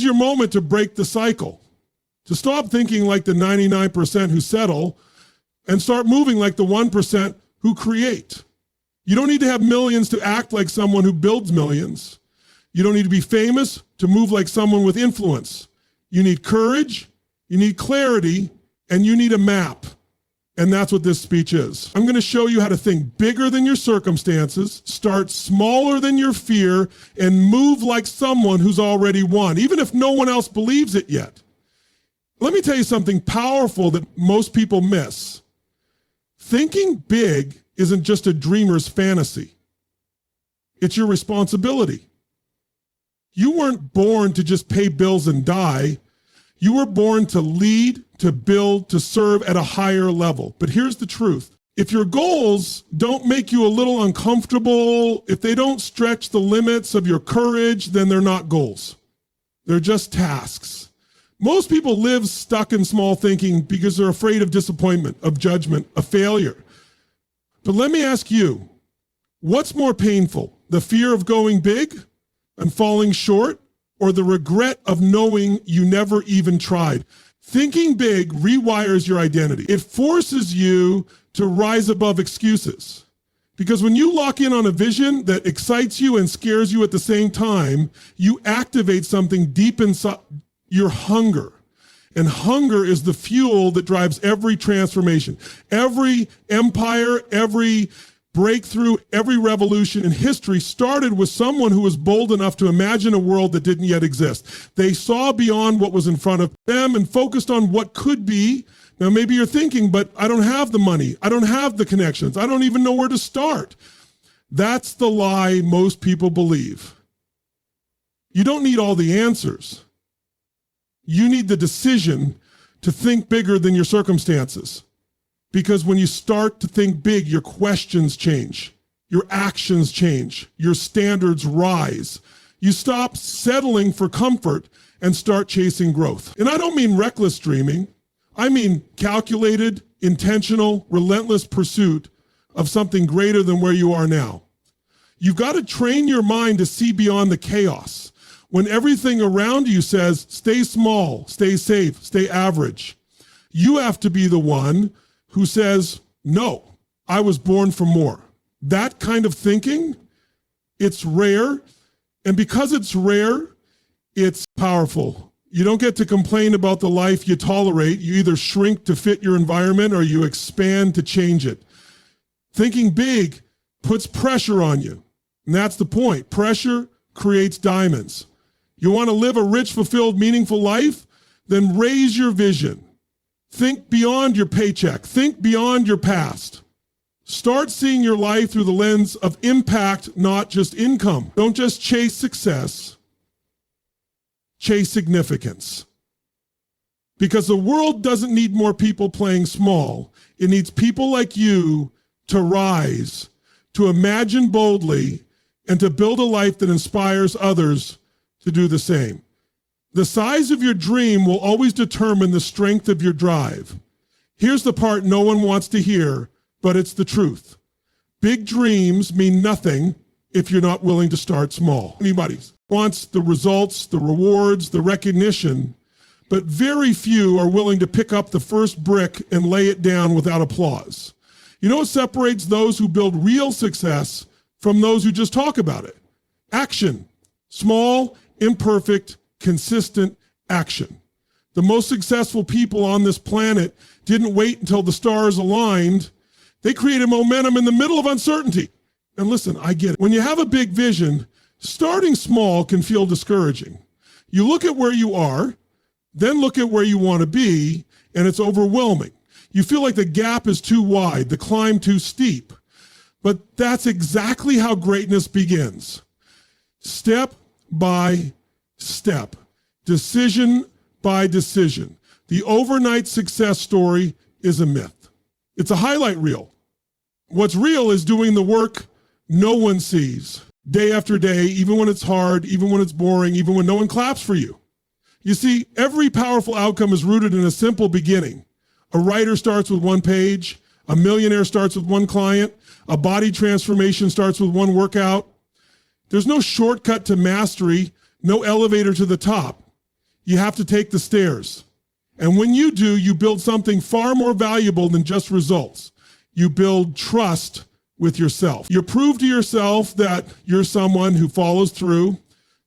Now's your moment to break the cycle, to stop thinking like the 99% who settle and start moving like the 1% who create. You don't need to have millions to act like someone who builds millions. You don't need to be famous to move like someone with influence. You need courage, you need clarity, and you need a map. And that's what this speech is. I'm going to show you how to think bigger than your circumstances, start smaller than your fear, and move like someone who's already won, even if no one else believes it yet. Let me tell you something powerful that most people miss. Thinking big isn't just a dreamer's fantasy. It's your responsibility. You weren't born to just pay bills and die. You were born to lead, to build, to serve at a higher level. But here's the truth. If your goals don't make you a little uncomfortable, if they don't stretch the limits of your courage, then they're not goals. They're just tasks. Most people live stuck in small thinking because they're afraid of disappointment, of judgment, of failure. But let me ask you, what's more painful, the fear of going big and falling short, or the regret of knowing you never even tried? Thinking big rewires your identity. It forces you to rise above excuses. Because when you lock in on a vision that excites you and scares you at the same time, you activate something deep inside your hunger. And hunger is the fuel that drives every transformation. Every empire, every breakthrough, every revolution in history started with someone who was bold enough to imagine a world that didn't yet exist. They saw beyond what was in front of them and focused on what could be. Now, maybe you're thinking, but I don't have the money. I don't have the connections. I don't even know where to start. That's the lie most people believe. You don't need all the answers. You need the decision to think bigger than your circumstances. Because when you start to think big, your questions change, your actions change, your standards rise. You stop settling for comfort and start chasing growth. And I don't mean reckless dreaming. I mean calculated, intentional, relentless pursuit of something greater than where you are now. You've got to train your mind to see beyond the chaos. When everything around you says, stay small, stay safe, stay average, you have to be the one who says, no, I was born for more. That kind of thinking, it's rare. And because it's rare, it's powerful. You don't get to complain about the life you tolerate. You either shrink to fit your environment or you expand to change it. Thinking big puts pressure on you. And that's the point. Pressure creates diamonds. You want to live a rich, fulfilled, meaningful life? Then raise your vision. Think beyond your paycheck. Think beyond your past. Start seeing your life through the lens of impact, not just income. Don't just chase success. Chase significance. Because the world doesn't need more people playing small. It needs people like you to rise, to imagine boldly, and to build a life that inspires others to do the same. The size of your dream will always determine the strength of your drive. Here's the part no one wants to hear, but it's the truth. Big dreams mean nothing if you're not willing to start small. Anybody wants the results, the rewards, the recognition, but very few are willing to pick up the first brick and lay it down without applause. You know what separates those who build real success from those who just talk about it? Action. Small, imperfect, consistent action. The most successful people on this planet didn't wait until the stars aligned. They created momentum in the middle of uncertainty. And listen, I get it. When you have a big vision, starting small can feel discouraging. You look at where you are, then look at where you want to be, and it's overwhelming. You feel like the gap is too wide, the climb too steep. But that's exactly how greatness begins. Step by step, decision by decision. The overnight success story is a myth. It's a highlight reel. What's real is doing the work no one sees, day after day, even when it's hard, even when it's boring, even when no one claps for you. You see, every powerful outcome is rooted in a simple beginning. A writer starts with one page, a millionaire starts with one client, a body transformation starts with one workout. There's no shortcut to mastery, no elevator to the top. You have to take the stairs. And when you do, you build something far more valuable than just results. You build trust with yourself. You prove to yourself that you're someone who follows through,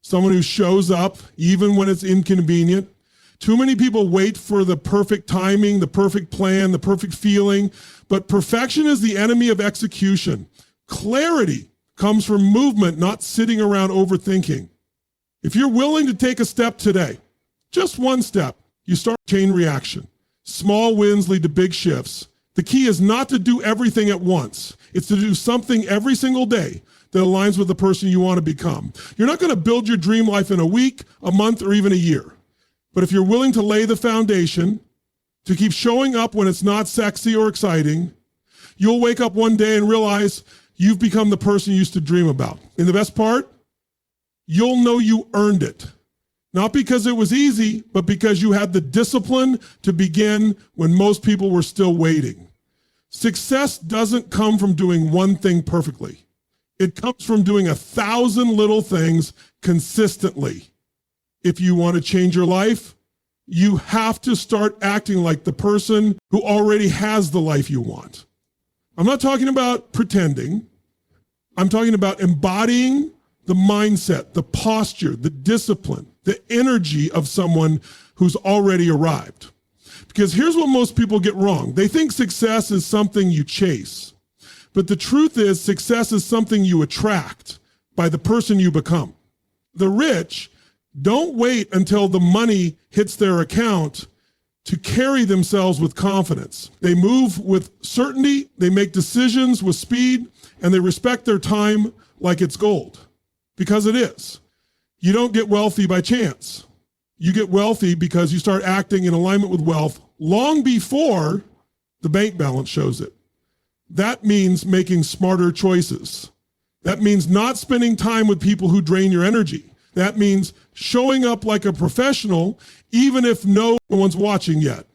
someone who shows up even when it's inconvenient. Too many people wait for the perfect timing, the perfect plan, the perfect feeling, but perfection is the enemy of execution. Clarity comes from movement, not sitting around overthinking. If you're willing to take a step today, just one step, you start chain reaction. Small wins lead to big shifts. The key is not to do everything at once. It's to do something every single day that aligns with the person you want to become. You're not going to build your dream life in a week, a month, or even a year. But if you're willing to lay the foundation, to keep showing up when it's not sexy or exciting, you'll wake up one day and realize you've become the person you used to dream about. And the best part, you'll know you earned it. Not because it was easy, but because you had the discipline to begin when most people were still waiting. Success doesn't come from doing one thing perfectly. It comes from doing 1,000 little things consistently. If you want to change your life, you have to start acting like the person who already has the life you want. I'm not talking about pretending. I'm talking about embodying the mindset, the posture, the discipline, the energy of someone who's already arrived. Because here's what most people get wrong. They think success is something you chase. But the truth is, success is something you attract by the person you become. The rich don't wait until the money hits their account to carry themselves with confidence. They move with certainty, they make decisions with speed, and they respect their time like it's gold. Because it is. You don't get wealthy by chance. You get wealthy because you start acting in alignment with wealth long before the bank balance shows it. That means making smarter choices. That means not spending time with people who drain your energy. That means showing up like a professional, even if no one's watching yet.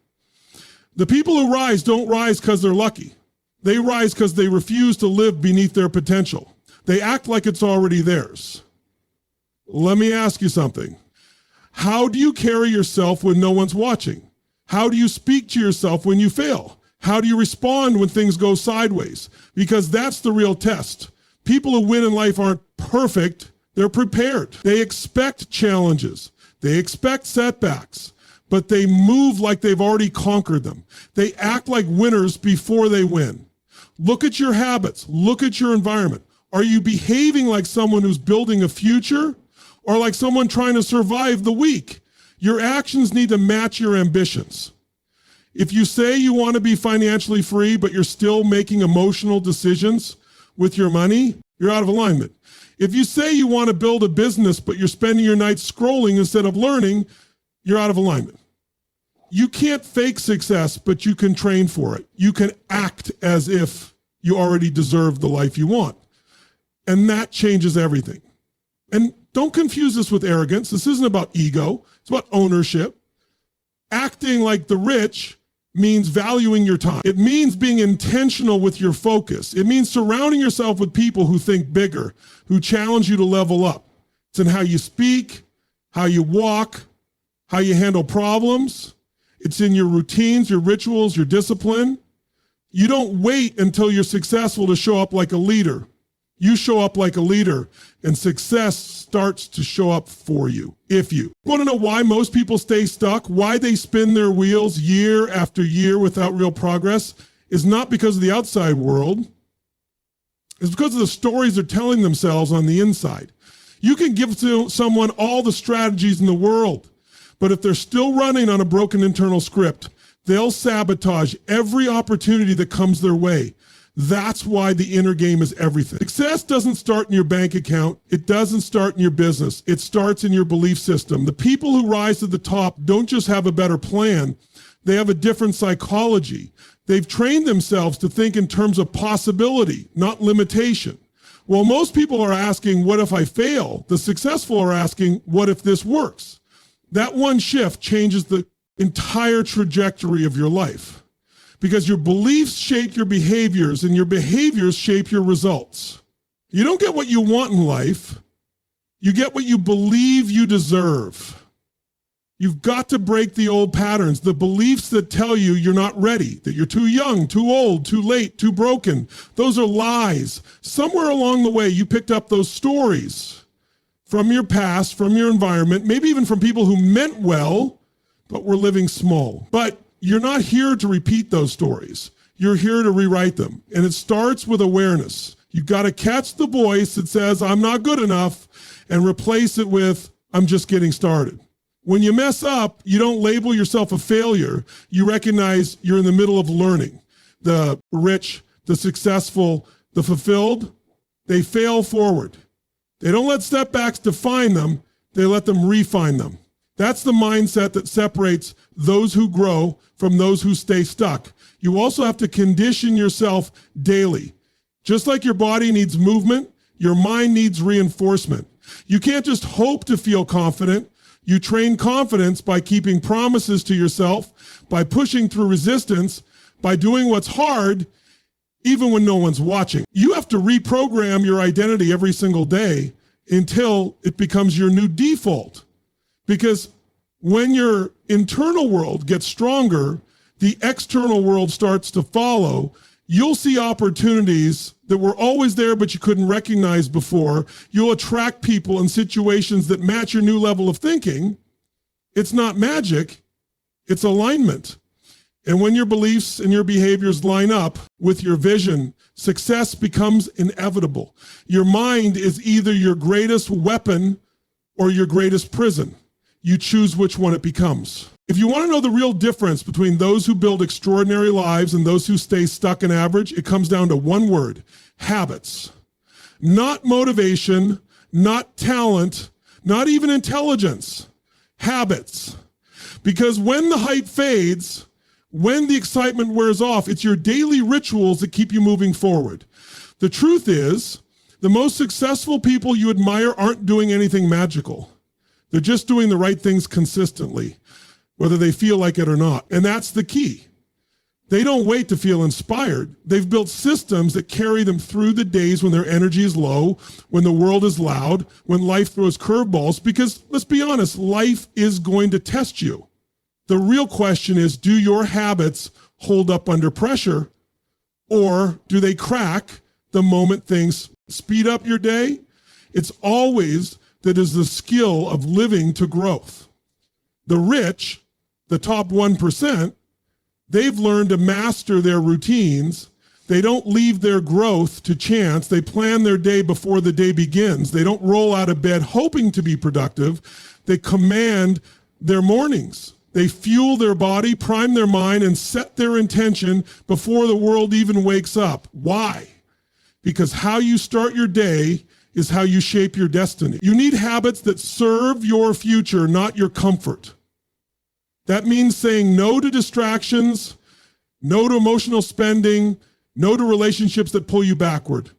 The people who rise don't rise because they're lucky. They rise because they refuse to live beneath their potential. They act like it's already theirs. Let me ask you something. How do you carry yourself when no one's watching? How do you speak to yourself when you fail? How do you respond when things go sideways? Because that's the real test. People who win in life aren't perfect. They're prepared. They expect challenges. They expect setbacks, but they move like they've already conquered them. They act like winners before they win. Look at your habits. Look at your environment. Are you behaving like someone who's building a future or like someone trying to survive the week? Your actions need to match your ambitions. If you say you want to be financially free, but you're still making emotional decisions with your money, you're out of alignment. If you say you want to build a business, but you're spending your nights scrolling instead of learning, you're out of alignment. You can't fake success, but you can train for it. You can act as if you already deserve the life you want. And that changes everything. And don't confuse this with arrogance. This isn't about ego. It's about ownership. Acting like the rich means valuing your time. It means being intentional with your focus. It means surrounding yourself with people who think bigger, who challenge you to level up. It's in how you speak, how you walk, how you handle problems. It's in your routines, your rituals, your discipline. You don't wait until you're successful to show up like a leader. You show up like a leader, and success starts to show up for you, if you. Want to know why most people stay stuck? Why they spin their wheels year after year without real progress? Is not because of the outside world. It's because of the stories they're telling themselves on the inside. You can give to someone all the strategies in the world, but if they're still running on a broken internal script, they'll sabotage every opportunity that comes their way. That's why the inner game is everything. Success doesn't start in your bank account. It doesn't start in your business. It starts in your belief system. The people who rise to the top don't just have a better plan. They have a different psychology. They've trained themselves to think in terms of possibility, not limitation. Well, most people are asking, what if I fail? The successful are asking, what if this works? That one shift changes the entire trajectory of your life. Because your beliefs shape your behaviors and your behaviors shape your results. You don't get what you want in life. You get what you believe you deserve. You've got to break the old patterns, the beliefs that tell you you're not ready, that you're too young, too old, too late, too broken. Those are lies. Somewhere along the way, you picked up those stories from your past, from your environment, maybe even from people who meant well, but were living small. But you're not here to repeat those stories. You're here to rewrite them. And it starts with awareness. You've got to catch the voice that says, I'm not good enough, and replace it with, I'm just getting started. When you mess up, you don't label yourself a failure. You recognize you're in the middle of learning. The rich, the successful, the fulfilled, they fail forward. They don't let setbacks define them. They let them refine them. That's the mindset that separates those who grow from those who stay stuck. You also have to condition yourself daily. Just like your body needs movement, your mind needs reinforcement. You can't just hope to feel confident. You train confidence by keeping promises to yourself, by pushing through resistance, by doing what's hard, even when no one's watching. You have to reprogram your identity every single day until it becomes your new default. Because when your internal world gets stronger, the external world starts to follow. You'll see opportunities that were always there, but you couldn't recognize before. You'll attract people and situations that match your new level of thinking. It's not magic, it's alignment. And when your beliefs and your behaviors line up with your vision, success becomes inevitable. Your mind is either your greatest weapon or your greatest prison. You choose which one it becomes. If you want to know the real difference between those who build extraordinary lives and those who stay stuck in average, it comes down to one word: habits. Not motivation, not talent, not even intelligence. Habits. Because when the hype fades, when the excitement wears off, it's your daily rituals that keep you moving forward. The truth is, the most successful people you admire aren't doing anything magical. They're just doing the right things consistently, whether they feel like it or not. And that's the key. They don't wait to feel inspired. They've built systems that carry them through the days when their energy is low, when the world is loud, when life throws curveballs, because let's be honest, life is going to test you. The real question is, do your habits hold up under pressure, or do they crack the moment things speed up your day? It's always that is the skill of living to growth. The rich, the top 1%, they've learned to master their routines. They don't leave their growth to chance. They plan their day before the day begins. They don't roll out of bed hoping to be productive. They command their mornings. They fuel their body, prime their mind, and set their intention before the world even wakes up. Why? Because how you start your day is how you shape your destiny. You need habits that serve your future, not your comfort. That means saying no to distractions, no to emotional spending, no to relationships that pull you backward.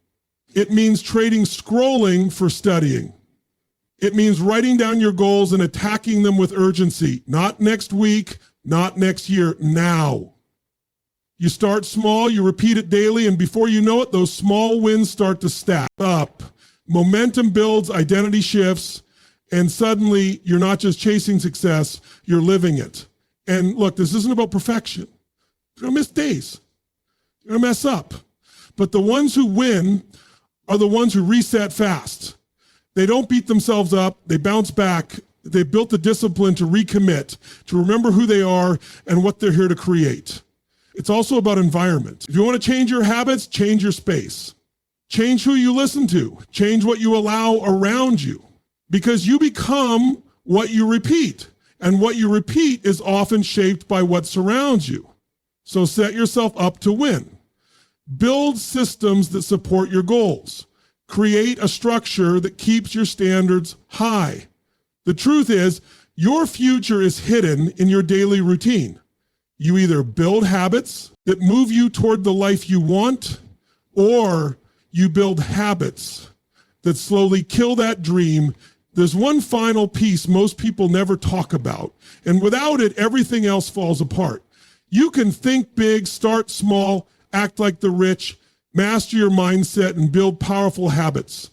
It means trading scrolling for studying. It means writing down your goals and attacking them with urgency. Not next week, not next year, now. You start small, you repeat it daily, and before you know it, those small wins start to stack up. Momentum builds, identity shifts, and suddenly you're not just chasing success, you're living it. And look, this isn't about perfection. You're gonna miss days. You're gonna mess up. But the ones who win are the ones who reset fast. They don't beat themselves up, they bounce back. They built the discipline to recommit, to remember who they are and what they're here to create. It's also about environment. If you want to change your habits, change your space. Change who you listen to. Change what you allow around you. Because you become what you repeat. And what you repeat is often shaped by what surrounds you. So set yourself up to win. Build systems that support your goals. Create a structure that keeps your standards high. The truth is, your future is hidden in your daily routine. You either build habits that move you toward the life you want, or you build habits that slowly kill that dream. There's one final piece most people never talk about, and without it, everything else falls apart. You can think big, start small, act like the rich, master your mindset, and build powerful habits.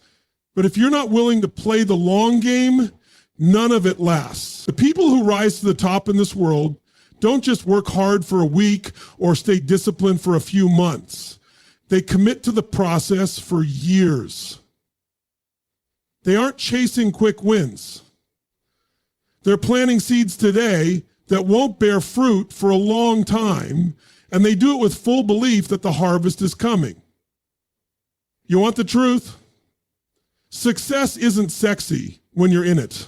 But if you're not willing to play the long game, None of it lasts. The people who rise to the top in this world don't just work hard for a week or stay disciplined for a few months. They commit to the process for years. They aren't chasing quick wins. They're planting seeds today that won't bear fruit for a long time, and they do it with full belief that the harvest is coming. You want the truth? Success isn't sexy when you're in it.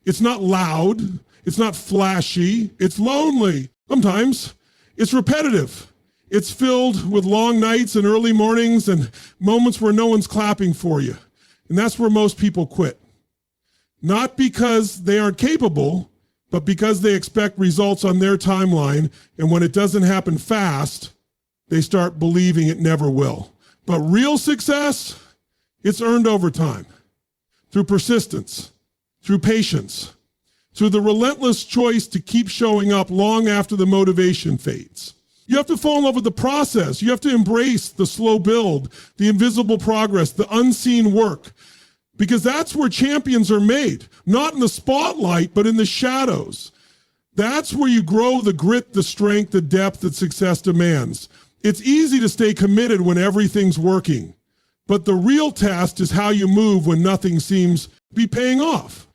It's not loud. It's not flashy. It's lonely. Sometimes it's repetitive. It's filled with long nights and early mornings and moments where no one's clapping for you. And that's where most people quit. Not because they aren't capable, but because they expect results on their timeline. And when it doesn't happen fast, they start believing it never will. But real success, it's earned over time, through persistence, through patience, through the relentless choice to keep showing up long after the motivation fades. You have to fall in love with the process. You have to embrace the slow build, the invisible progress, the unseen work, because that's where champions are made, not in the spotlight, but in the shadows. That's where you grow the grit, the strength, the depth that success demands. It's easy to stay committed when everything's working, but the real test is how you move when nothing seems to be paying off.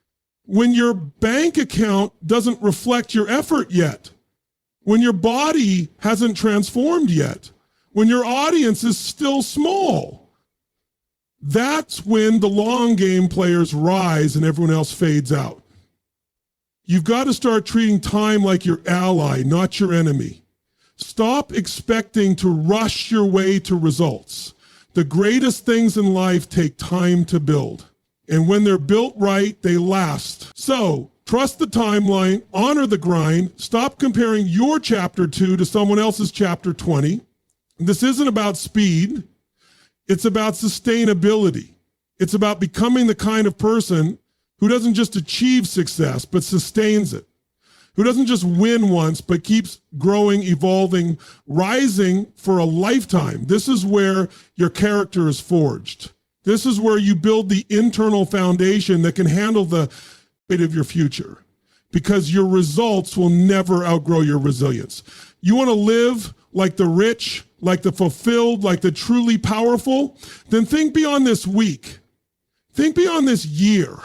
When your bank account doesn't reflect your effort yet, when your body hasn't transformed yet, when your audience is still small, that's when the long game players rise and everyone else fades out. You've got to start treating time like your ally, not your enemy. Stop expecting to rush your way to results. The greatest things in life take time to build. And when they're built right, they last. So trust the timeline, honor the grind, stop comparing your chapter 2 to someone else's chapter 20. This isn't about speed. It's about sustainability. It's about becoming the kind of person who doesn't just achieve success, but sustains it. Who doesn't just win once, but keeps growing, evolving, rising for a lifetime. This is where your character is forged. This is where you build the internal foundation that can handle the fate of your future, because your results will never outgrow your resilience. You want to live like the rich, like the fulfilled, like the truly powerful? Then think beyond this week. Think beyond this year.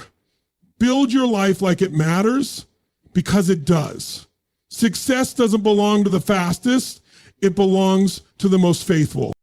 Build your life like it matters, because it does. Success doesn't belong to the fastest. It belongs to the most faithful.